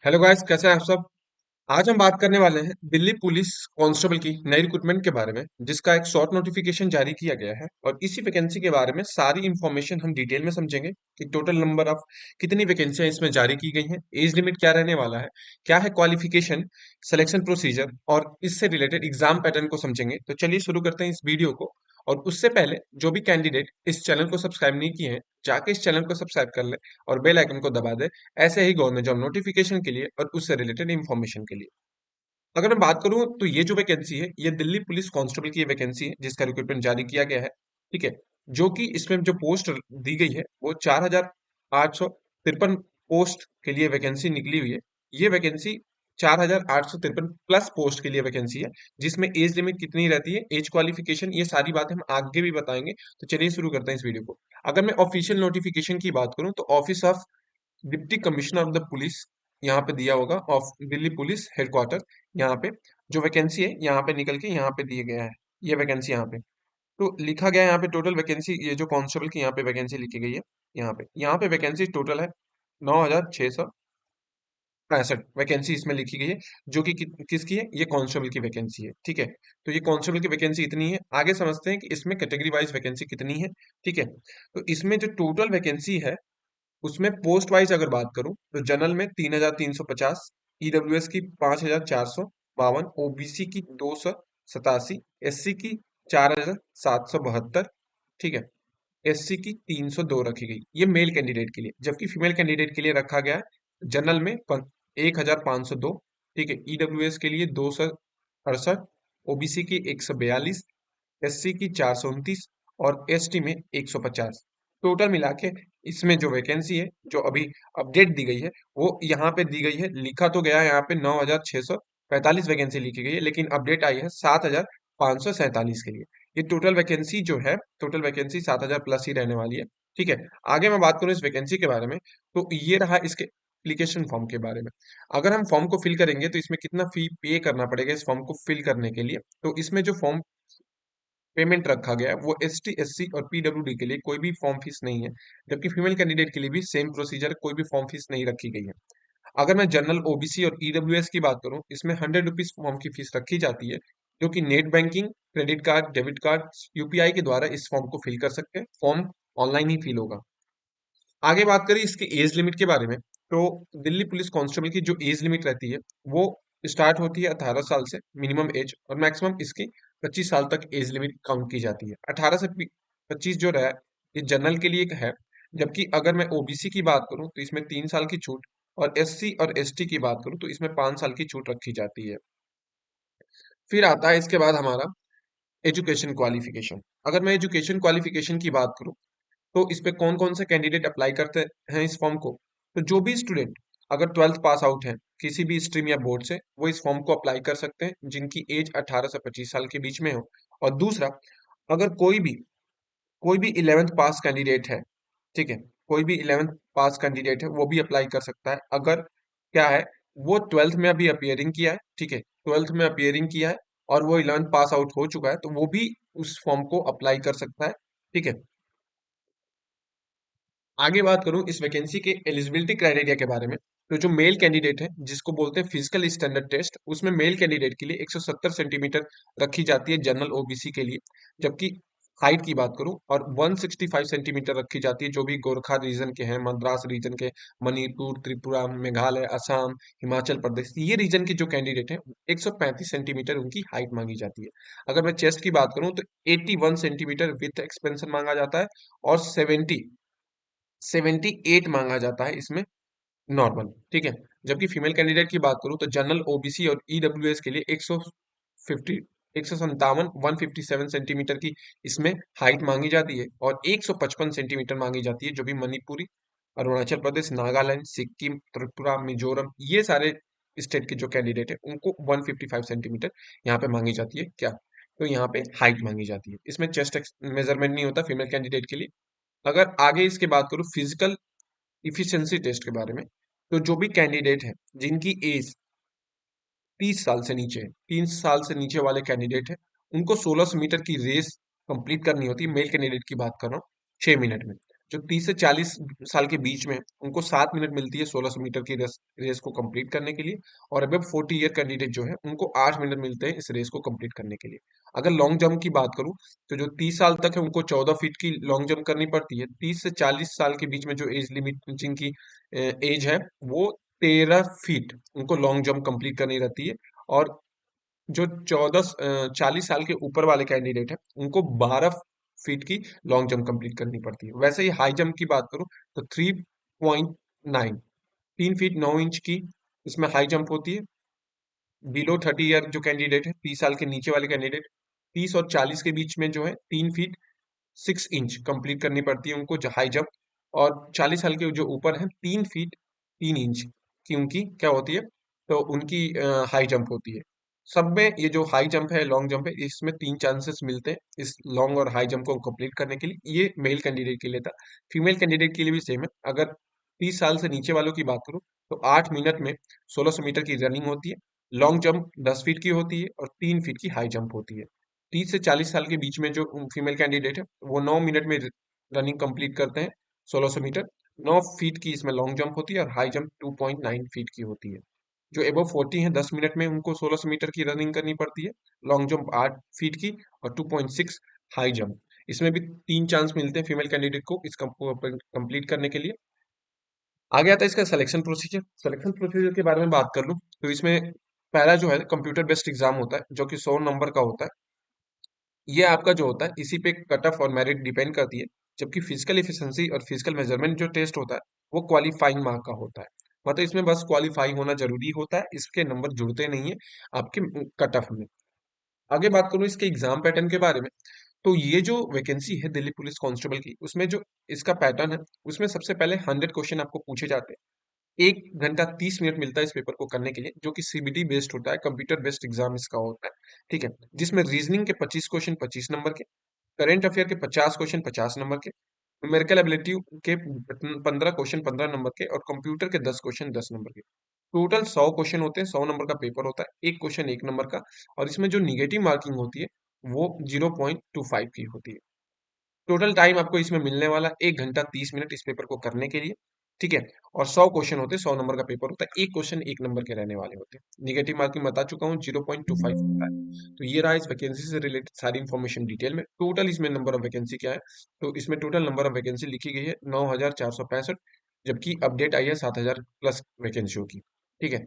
Hello guys, कैसे हैं आप सब। आज हम बात करने वाले हैं दिल्ली पुलिस कांस्टेबल की नई रिक्रूटमेंट के बारे में, जिसका एक शॉर्ट नोटिफिकेशन जारी किया गया है। और इसी वैकेंसी के बारे में सारी इंफॉर्मेशन हम डिटेल में समझेंगे कि टोटल नंबर ऑफ कितनी वैकेंसियां इसमें जारी की गई हैं, एज लिमिट क्या रहने वाला है, क्या है क्वालिफिकेशन, सिलेक्शन प्रोसीजर और इससे रिलेटेड एग्जाम पैटर्न को समझेंगे। तो चलिए शुरू करते हैं इस वीडियो को। और उससे पहले जो भी कैंडिडेट इस चैनल को सब्सक्राइब नहीं किए हैं, जाके इस चैनल को सब्सक्राइब कर ले और बेल आइकन को दबा दे, ऐसे ही गवर्नमेंट जॉब नोटिफिकेशन के लिए और उससे रिलेटेड इंफॉर्मेशन के लिए। अगर मैं बात करूं तो ये जो वैकेंसी है, ये दिल्ली पुलिस कांस्टेबल की वैकेंसी है जिसका रिक्रूटमेंट जारी किया गया है। ठीक है। जो कि इसमें जो पोस्ट दी गई है वो 4,853 पोस्ट के लिए वैकेंसी निकली हुई है। ये वैकेंसी 4,853 प्लस पोस्ट के लिए वैकेंसी है, जिसमें एज लिमिट कितनी रहती है, एज क्वालिफिकेशन, ये सारी बातें हम आगे भी बताएंगे। तो चलिए शुरू करते हैं इस वीडियो को। अगर मैं ऑफिशियल नोटिफिकेशन की बात करूं तो office of deputy commissioner of the police यहाँ पे दिया होगा, ऑफ दिल्ली पुलिस हेडक्वार्टर। यहाँ पे जो वैकेंसी है यहाँ पे निकल के यहाँ पे दिया गया है। ये वैकेंसी यहाँ पे तो लिखा गया है, यहाँ पे टोटल वैकेंसी, ये जो कांस्टेबल की यहाँ पे वैकेंसी लिखी गई है, यहाँ पे वैकेंसी टोटल है 9,665 वैकेंसी इसमें लिखी गई है। जो कि किसकी है, ये कांस्टेबल की वैकेंसी है। ठीक है। तो ये कांस्टेबल की वैकेंसी इतनी है। आगे समझते हैं कि इसमें कैटेगरी वाइज वैकेंसी कितनी है। ठीक है। तो इसमें जो टोटल वैकेंसी है उसमें पोस्ट वाइज अगर बात करूं तो जनरल में 3,350, ईडब्ल्यूएस की 5,452, ओबीसी की 287, एससी की 4,772। ठीक है। एससी की 302 रखी गई, ये मेल कैंडिडेट के लिए। जबकि फीमेल कैंडिडेट के लिए रखा गया है जनरल में 1,502। ठीक है। ईडब्ल्यूएस के लिए 268, ओबीसी की 142, एससी की 429 और एसटी में 150। टोटल मिला के इसमें जो वैकेंसी है, जो अभी अपडेट दी गई है, वो यहाँ पे दी गई है। लिखा तो गया है यहाँ पे 9,645 वैकेंसी लिखी गई है, लेकिन अपडेट आई है 7,547 के लिए। ये टोटल वैकेंसी जो है, टोटल वैकेंसी 7,000 प्लस ही रहने वाली है। ठीक है। आगे मैं बात करूँ इस वैकेंसी के बारे में, तो ये रहा इसके एप्लीकेशन फॉर्म के बारे में। अगर हम फॉर्म को फिल करेंगे तो इसमें कितना फी पे करना पड़ेगा इस फॉर्म को फिल करने के लिए। तो इसमें जो फॉर्म पेमेंट रखा गया है वो एसटी, एससी और पीडब्ल्यूडी के लिए कोई भी फॉर्म फीस नहीं है। जबकि फीमेल कैंडिडेट के लिए भी सेम प्रोसीजर, कोई भी फॉर्म फीस नहीं रखी गई है। अगर मैं जनरल, ओबीसी और ईडब्ल्यूएस की बात करूं, इसमें 100 रुपीज फॉर्म की फीस रखी जाती है, जो कि net banking, credit card, debit card, UPI के द्वारा इस फॉर्म को फिल कर सकते हैं। फॉर्म ऑनलाइन ही फिल होगा। आगे बात करें इसके एज लिमिट के बारे में, तो दिल्ली पुलिस कांस्टेबल की जो एज लिमिट रहती है वो स्टार्ट होती है 18 साल से, मिनिमम एज, और मैक्सिमम इसकी 25 साल तक एज लिमिट काउंट की जाती है। 18 से 25 जो रहा ये जनरल के लिए है। जबकि अगर मैं ओबीसी की बात करूं तो इसमें 3 साल की छूट, और एससी और एसटी की बात करूं तो इसमें 5 साल की छूट रखी जाती है। फिर आता है इसके बाद हमारा एजुकेशन क्वालिफिकेशन। अगर मैं एजुकेशन क्वालिफिकेशन की बात करूं तो इस पे कौन कौन से कैंडिडेट अप्लाई करते हैं इस फॉर्म को। तो जो भी स्टूडेंट अगर 12th पास आउट है किसी भी स्ट्रीम या बोर्ड से, वो इस फॉर्म को अप्लाई कर सकते हैं, जिनकी एज 18 से 25 साल के बीच में हो। और दूसरा, अगर कोई भी 11th पास कैंडिडेट है, ठीक है, कोई भी 11th पास कैंडिडेट है वो भी अप्लाई कर सकता है। अगर क्या है, वो 12th में अभी अपियरिंग किया है, ठीक है, 12th में अपियरिंग किया है और वो 11th पास आउट हो चुका है, तो वो भी उस फॉर्म को अप्लाई कर सकता है। ठीक है। आगे बात करूं इस वैकेंसी के एलिजिबिलिटी क्राइटेरिया के बारे में, तो जो मेल कैंडिडेट है जिसको बोलते हैं फिजिकल स्टैंडर्ड टेस्ट, उसमें मेल कैंडिडेट के लिए 170 सेंटीमीटर रखी जाती है जनरल ओबीसी के लिए। जबकि हाइट की बात करूं और 165 सेंटीमीटर रखी जाती है जो भी गोरखा रीजन के हैं, मद्रास रीजन के, मणिपुर, त्रिपुरा, मेघालय, असम, हिमाचल प्रदेश, ये रीजन के जो कैंडिडेट हैं 135 सेंटीमीटर उनकी हाइट मांगी जाती है। अगर मैं चेस्ट की बात करूं तो 81 सेंटीमीटर विथ एक्सपेंशन मांगा जाता है, और 78 मांगा जाता है इसमें नॉर्मल। ठीक है। जबकि फीमेल कैंडिडेट की बात करूं तो जनरल, ओबीसी और ईडब्ल्यूएस के लिए 150, 157, 157 सेंटीमीटर की इसमें हाइट मांगी जाती है, और 155 सेंटीमीटर मांगी जाती है जो भी मणिपुरी, अरुणाचल प्रदेश, नागालैंड, सिक्किम, त्रिपुरा, मिजोरम, ये सारे स्टेट के जो कैंडिडेट है उनको 155 सेंटीमीटर यहाँ पे मांगी जाती है। क्या, तो यहाँ पे हाइट मांगी जाती है। इसमें चेस्ट मेजरमेंट नहीं होता फीमेल कैंडिडेट के लिए। अगर आगे इसके बात करूं फिजिकल इफिशिएंसी टेस्ट के बारे में, तो जो भी कैंडिडेट है जिनकी एज 30 साल से नीचे है, 3 साल से नीचे वाले कैंडिडेट है, उनको 1600 मीटर की रेस कंप्लीट करनी होती है। मेल कैंडिडेट की बात कर रहा हूँ, 6 मिनट में। जो 30 से 40 साल के बीच में हैं, उनको 7 मिनट मिलती है 1600 मीटर की रेस रेस को कंप्लीट करने के लिए। और अबव 40 ईयर कैंडिडेट जो है उनको 8 मिनट मिलते हैं इस रेस को कंप्लीट करने के लिए। अगर लॉन्ग जंप की बात करूं तो जो 30 साल तक है उनको 14 फीट की लॉन्ग जंप करनी पड़ती है। 30 से 40 साल के बीच में जो एज लिमिट जिनकी एज है वो 13 फीट उनको लॉन्ग जंप कंप्लीट करनी रहती है। और जो 40 साल के ऊपर वाले कैंडिडेट हैं उनको 12 फीट की लॉन्ग जंप कंप्लीट करनी पड़ती है। वैसे ही हाई जंप की बात करूं तो 3.9 3 फीट 9 इंच की इसमें हाई जंप होती है। बिलो 30 ईयर जो कैंडिडेट है 30 साल के नीचे वाले कैंडिडेट 30 और 40 के बीच में जो है 3 फीट 6 इंच कंप्लीट करनी पड़ती है उनको हाई जंप। और 40 साल के जो ऊपर है 3 फीट 3 इंच की उनकी क्या होती है, तो उनकी हाई जंप होती है। सब में ये जो हाई जंप है लॉन्ग जंप है इसमें 3 चांसेस मिलते हैं इस लॉन्ग और हाई जंप को कंप्लीट करने के लिए। ये मेल कैंडिडेट के लिए था। फीमेल कैंडिडेट के लिए भी सेम है। अगर 30 साल से नीचे वालों की बात करूं तो 8 मिनट में 1600 मीटर की रनिंग होती है। लॉन्ग जंप 10 फीट की होती है और 3 फीट की हाई जंप होती है। 30 से 40 साल के बीच में जो फीमेल कैंडिडेट है वो 9 मिनट में रनिंग कंप्लीट करते हैं 1600 मीटर। 9 फीट की इसमें लॉन्ग जंप होती है और हाई जंप 2.9 फीट की होती है। जो एबव 40 है 10 मिनट में उनको 1600 मीटर की रनिंग करनी पड़ती है। लॉन्ग जंप 8 फीट की और 2.6 हाई जंप। इसमें भी 3 चांस मिलते हैं फीमेल कैंडिडेट को इस कंप्लीट करने के लिए। आगे आता है इसका सिलेक्शन प्रोसीजर। सिलेक्शन प्रोसीजर के बारे में बात कर लूं तो इसमें पहला जो है कंप्यूटर बेस्ड एग्जाम होता है जो कि 100 नंबर का होता है। ये आपका जो होता है इसी पे कट ऑफ और मेरिट डिपेंड करती है। जबकि फिजिकल एफिशिएंसी और फिजिकल मेजरमेंट जो टेस्ट होता है वो क्वालिफाइंग मार्क का होता है। मतलब इसमें बस क्वालिफाई होना जरूरी होता है, इसके नंबर जुड़ते नहीं है आपके कट ऑफ में। आगे बात करूं इसके एग्जाम पैटर्न के बारे में तो ये जो वैकेंसी है दिल्ली पुलिस कांस्टेबल की उसमें जो इसका पैटर्न है उसमें सबसे पहले 100 क्वेश्चन आपको पूछे जाते हैं। 1 घंटा 30 मिनट मिलता है इस पेपर को करने के लिए जो कि सीबीटी बेस्ड होता है, कंप्यूटर बेस्ड एग्जाम इसका होता है। ठीक है, जिसमें रीजनिंग के 25 क्वेश्चन 25 नंबर के, करंट अफेयर के 50 क्वेश्चन 50 नंबर के, न्यूमेरिकल एबिलिटी के 15 क्वेश्चन 15 नंबर के और कंप्यूटर के 10 क्वेश्चन 10 नंबर के। टोटल 100 क्वेश्चन होते हैं, 100 नंबर का पेपर होता है, एक क्वेश्चन 1 नंबर का। और इसमें जो निगेटिव मार्किंग होती है वो 0.25 की होती है। टोटल टाइम आपको इसमें मिलने वाला 1 घंटा 30 मिनट इस पेपर को करने के लिए। ठीक है, और 100 क्वेश्चन होते हैं, 100 नंबर का पेपर होता है, एक क्वेश्चन 1 नंबर के रहने वाले होते हैं। निगेटिव मार्किंग बता चुका हूँ 0.25 होता है। तो ये रहा इस वैकेंसी से रिलेटेड सारी इन्फॉर्मेशन डिटेल में। टोटल इसमें नंबर ऑफ वैकेंसी क्या है, तो इसमें टोटल नंबर ऑफ वैकेंसी लिखी गई है 9465, जबकि अपडेट आई है 7000 प्लस वैकेंसियों की। ठीक है,